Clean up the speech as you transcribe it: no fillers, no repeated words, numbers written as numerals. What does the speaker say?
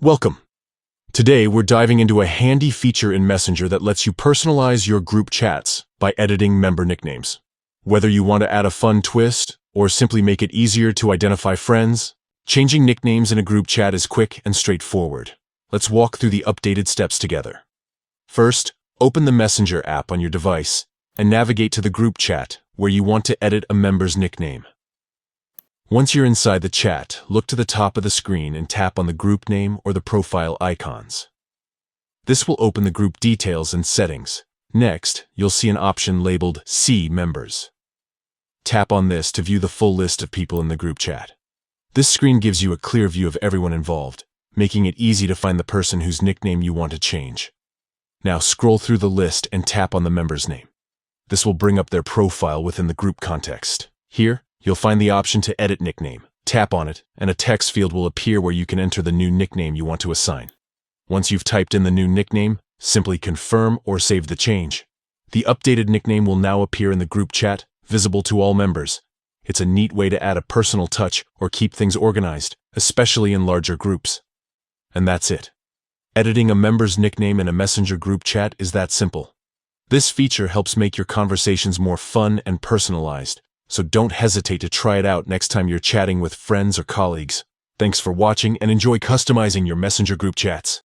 Welcome. Today, we're diving into a handy feature in Messenger that lets you personalize your group chats by editing member nicknames. Whether you want to add a fun twist or simply make it easier to identify friends, changing nicknames in a group chat is quick and straightforward. Let's walk through the updated steps together. First, open the Messenger app on your device and navigate to the group chat where you want to edit a member's nickname. Once you're inside the chat, look to the top of the screen and tap on the group name or the profile icons. This will open the group details and settings. Next, you'll see an option labeled See Members. Tap on this to view the full list of people in the group chat. This screen gives you a clear view of everyone involved, making it easy to find the person whose nickname you want to change. Now scroll through the list and tap on the member's name. This will bring up their profile within the group context. Here, you'll find the option to edit nickname. Tap on it, and a text field will appear where you can enter the new nickname you want to assign. Once you've typed in the new nickname, simply confirm or save the change. The updated nickname will now appear in the group chat, visible to all members. It's a neat way to add a personal touch or keep things organized, especially in larger groups. And that's it. Editing a member's nickname in a Messenger group chat is that simple. This feature helps make your conversations more fun and personalized, so don't hesitate to try it out next time you're chatting with friends or colleagues. Thanks for watching and enjoy customizing your Messenger group chats.